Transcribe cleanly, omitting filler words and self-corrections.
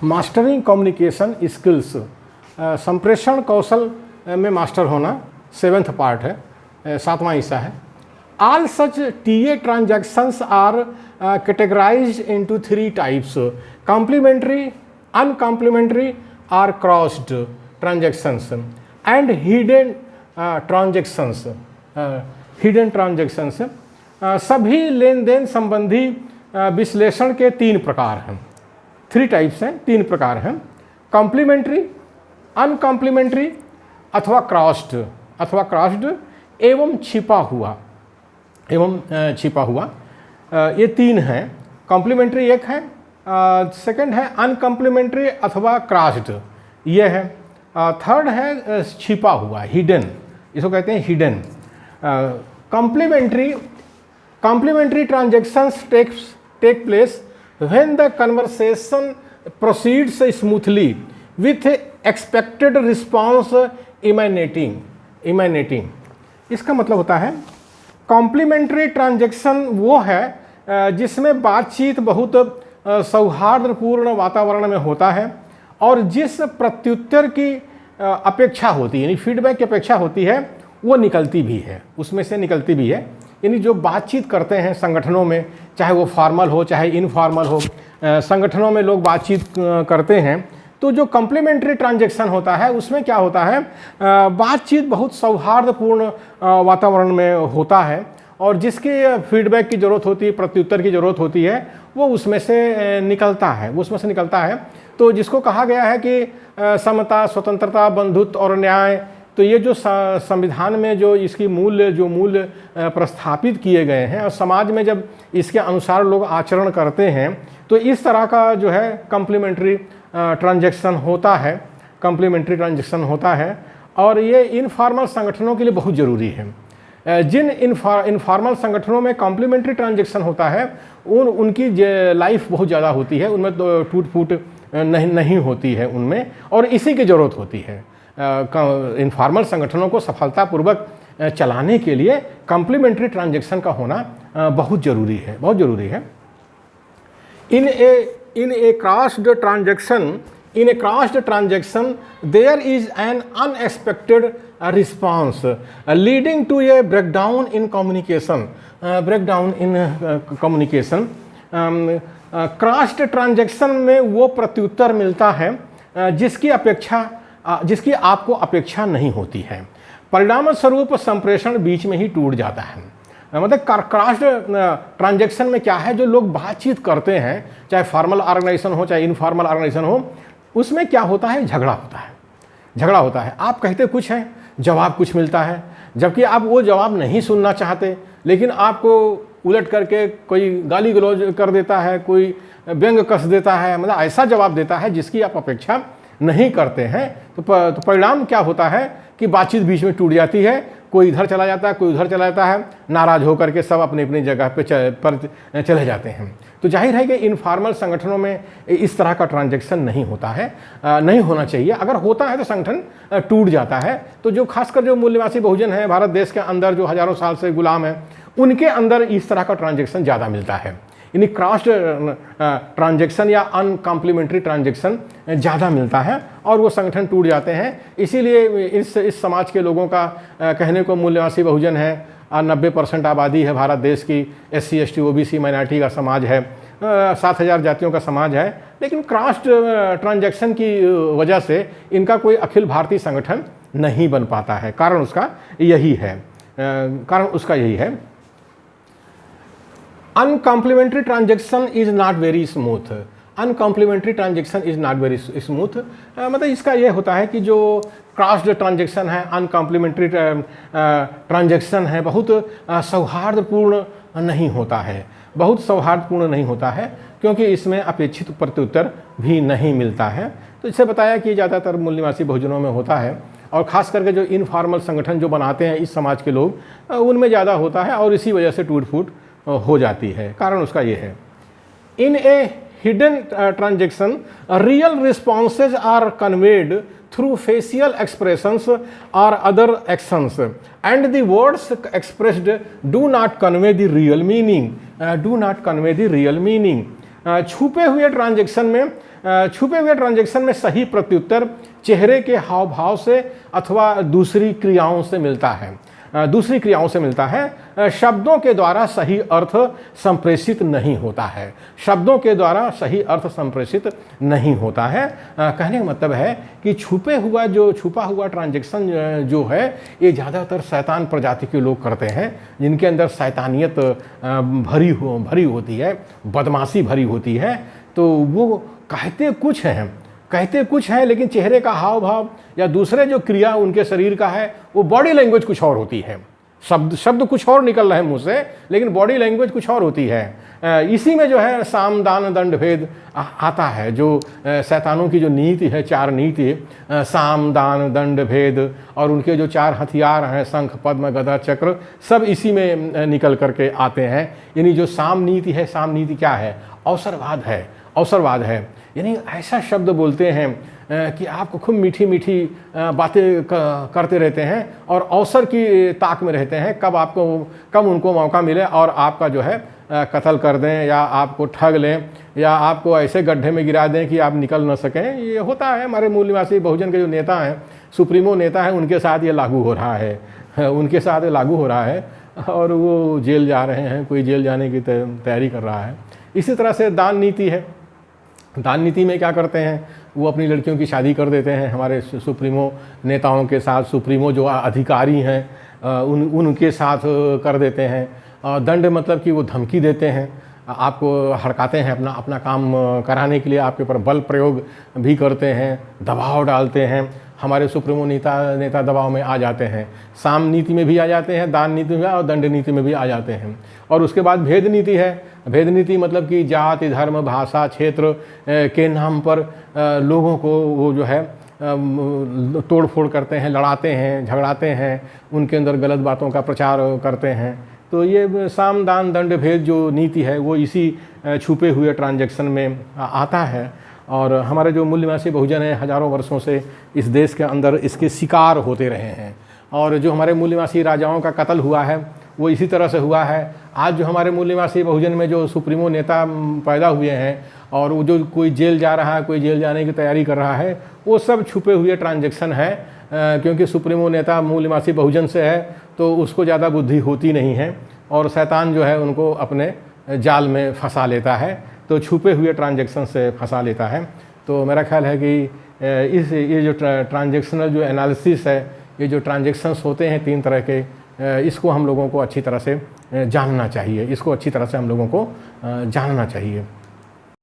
Mastering communication skills, संप्रेषण कौशल में master होना 7th पार्ट है, 7वां हिस्सा है। All such TA transactions are categorised into 3 types, complementary, uncomplementary और crossed transactions and hidden transactions. Hidden transactions सभी लेन देन संबंधी विश्लेषण के 3 प्रकार हैं, 3 टाइप्स हैं, 3 प्रकार हैं, कॉम्प्लीमेंट्री, अनकॉम्प्लीमेंट्री अथवा क्रॉस्ड एवं छिपा हुआ। ये 3 हैं। कॉम्प्लीमेंट्री एक है, सेकंड है अनकॉम्प्लीमेंट्री अथवा क्रॉस्ड, ये है। थर्ड है छिपा हुआ, हिडन, इसको कहते हैं hidden. Complementary transactions take place when the conversation proceeds smoothly with expected response emanating. इसका मतलब होता है कॉम्प्लीमेंट्री ट्रांजैक्शन वो है जिसमें बातचीत बहुत सौहार्दपूर्ण वातावरण में होता है और जिस प्रत्युत्तर की अपेक्षा होती है, यानी फीडबैक की अपेक्षा होती है, वो निकलती भी है, उसमें से निकलती भी है। यानी जो बातचीत करते हैं संगठनों में, चाहे वो फॉर्मल हो चाहे इनफॉर्मल हो, संगठनों में लोग बातचीत करते हैं, तो जो कॉम्प्लीमेंट्री ट्रांजैक्शन होता है उसमें क्या होता है, बातचीत बहुत सौहार्दपूर्ण वातावरण में होता है और जिसकी फीडबैक की ज़रूरत होती है, प्रत्युत्तर की ज़रूरत होती है, वो उसमें से निकलता है, तो जिसको कहा गया है कि समता, स्वतंत्रता, बंधुत्व और न्याय, तो ये जो संविधान में जो इसकी मूल्य प्रस्थापित किए गए हैं और समाज में जब इसके अनुसार लोग आचरण करते हैं, तो इस तरह का जो है कॉम्प्लीमेंट्री ट्रांजैक्शन होता है और ये इनफॉर्मल संगठनों के लिए बहुत ज़रूरी है। जिन इनफॉर्मल संगठनों में कॉम्प्लीमेंट्री ट्रांजैक्शन होता है उनकी लाइफ बहुत ज़्यादा होती है, उनमें तो टूट फूट नहीं होती है उनमें, और इसी की ज़रूरत होती है। इनफॉर्मल संगठनों को सफलतापूर्वक चलाने के लिए कॉम्प्लीमेंट्री ट्रांजैक्शन का होना बहुत ज़रूरी है। In a crossed transaction, there is an unexpected response leading to a breakdown in communication. Crossed transaction में वो प्रत्युत्तर मिलता है जिसकी आपको अपेक्षा नहीं होती है। परिणाम स्वरूप संप्रेषण बीच में ही टूट जाता है। मतलब क्रॉस्ड ट्रांजैक्शन में क्या है, जो लोग बातचीत करते हैं, चाहे फॉर्मल ऑर्गेनाइजेशन हो चाहे इनफॉर्मल ऑर्गेनाइजेशन हो, उसमें क्या होता है, झगड़ा होता है। आप कहते कुछ हैं, जवाब कुछ मिलता है, जबकि आप वो जवाब नहीं सुनना चाहते, लेकिन आपको उलट करके कोई गाली गलौज कर देता है, कोई व्यंग कस देता है, मतलब ऐसा जवाब देता है जिसकी आप अपेक्षा नहीं करते हैं। तो परिणाम क्या होता है कि बातचीत बीच में टूट जाती है, कोई इधर चला जाता है, कोई उधर चला जाता है, नाराज होकर के सब अपनी अपनी जगह पे चले जाते हैं। तो जाहिर है कि इनफॉर्मल संगठनों में इस तरह का ट्रांजैक्शन नहीं होता है, नहीं होना चाहिए। अगर होता है तो संगठन टूट जाता है। तो जो खासकर जो मूल्यवासी बहुजन हैं भारत देश के अंदर, जो हजारों साल से गुलाम हैं, उनके अंदर इस तरह का ट्रांजैक्शन ज़्यादा मिलता है। यानी क्रॉस्ड ट्रांजैक्शन या अनकॉम्प्लीमेंट्री ट्रांजैक्शन ज़्यादा मिलता है और वो संगठन टूट जाते हैं। इसीलिए इस समाज के लोगों का कहने को मूल्यवासी बहुजन है, 90% आबादी है भारत देश की, SC ST OBC माइनॉरिटी का समाज है, 7000 जातियों का समाज है, लेकिन क्रॉस्ड ट्रांजैक्शन की वजह से इनका कोई अखिल भारतीय संगठन नहीं बन पाता है। कारण उसका यही है। Uncomplementary transaction is not very smooth. मतलब इसका ये होता है कि जो क्रॉस्ड ट्रांजैक्शन है, अनकॉम्प्लीमेंट्री ट्रांजैक्शन है, बहुत सौहार्दपूर्ण नहीं होता है, क्योंकि इसमें अपेक्षित प्रत्युत्तर भी नहीं मिलता है। तो इसे बताया कि ज़्यादातर मूल्यवासी बहुजनों में होता है और ख़ास करके जो इनफॉर्मल संगठन जो बनाते हैं इस समाज के लोग, उनमें ज़्यादा होता है और इसी वजह से टूट फूट हो जाती है। कारण उसका ये है, in a hidden transaction real responses are conveyed through facial expressions और other actions and the words expressed do not convey the real meaning. छुपे हुए ट्रांजैक्शन में छुपे हुए ट्रांजैक्शन में सही प्रत्युत्तर चेहरे के हाव भाव से अथवा दूसरी क्रियाओं से मिलता है। शब्दों के द्वारा सही अर्थ संप्रेषित नहीं होता है। शब्दों के द्वारा सही अर्थ संप्रेषित नहीं होता है। कहने का मतलब है कि छुपा हुआ ट्रांजैक्शन जो है ये ज़्यादातर शैतान प्रजाति के लोग करते हैं, जिनके अंदर शैतानियत भरी होती है, बदमाशी भरी होती है। तो वो कहते कुछ हैं लेकिन चेहरे का हाव भाव या दूसरे जो क्रिया उनके शरीर का है वो बॉडी लैंग्वेज कुछ और होती है। शब्द कुछ और निकल रहे हैं मुंह से, लेकिन बॉडी लैंग्वेज कुछ और होती है। इसी में जो है साम दान दंड भेद आता है। जो शैतानों की जो नीति है, 4 नीति, साम दान दंड भेद, और उनके जो 4 हथियार हैं, शंख पद्म गदा चक्र, सब इसी में निकल करके आते हैं। यानी जो साम नीति है, साम नीति क्या है? अवसरवाद है। यानी ऐसा शब्द बोलते हैं कि आपको खूब मीठी बातें करते रहते हैं और अवसर की ताक में रहते हैं, कब उनको मौका मिले और आपका जो है कत्ल कर दें या आपको ठग लें या आपको ऐसे गड्ढे में गिरा दें कि आप निकल न सकें। ये होता है हमारे मूल निवासी बहुजन के जो नेता हैं, सुप्रीमो नेता हैं, उनके साथ ये लागू हो रहा है और वो जेल जा रहे हैं, कोई जेल जाने की तैयारी कर रहा है। इसी तरह से दान नीति है। दान नीति में क्या करते हैं? वो अपनी लड़कियों की शादी कर देते हैं हमारे सुप्रीमो नेताओं के साथ, सुप्रीमो जो अधिकारी हैं उनके साथ कर देते हैं। दंड मतलब कि वो धमकी देते हैं, आपको हड़काते हैं अपना काम कराने के लिए, आपके ऊपर बल प्रयोग भी करते हैं, दबाव डालते हैं। हमारे सुप्रीमो नेता दबाव में आ जाते हैं। साम नीति में भी आ जाते हैं, दान नीति में और दंड नीति में भी आ जाते हैं। और उसके बाद भेद नीति है। भेद नीति मतलब कि जाति धर्म भाषा क्षेत्र के नाम पर लोगों को वो जो है तोड़ फोड़ करते हैं, लड़ाते हैं, झगड़ाते हैं, उनके अंदर गलत बातों का प्रचार करते हैं। तो ये साम दान दंड भेद जो नीति है वो इसी छुपे हुए ट्रांजैक्शन में आता है। और हमारे जो मूल निवासी बहुजन हैं हज़ारों वर्षों से इस देश के अंदर इसके शिकार होते रहे हैं। और जो हमारे मूल निवासी राजाओं का कत्ल हुआ है वो इसी तरह से हुआ है। आज जो हमारे मूल निवासी बहुजन में जो सुप्रीमो नेता पैदा हुए हैं और वो जो कोई जेल जा रहा है, कोई जेल जाने की तैयारी कर रहा है, वो सब छुपे हुए ट्रांजैक्शन है। क्योंकि सुप्रीमो नेता मूल निवासी बहुजन से है तो उसको ज़्यादा बुद्धि होती नहीं है और शैतान जो है उनको अपने जाल में फंसा लेता है, तो छुपे हुए ट्रांजैक्शन से फंसा लेता है। तो मेरा ख्याल है कि ये जो ट्रांजैक्शनल जो एनालिसिस है, ये जो ट्रांजैक्शंस होते हैं 3 तरह के, इसको हम लोगों को अच्छी तरह से जानना चाहिए।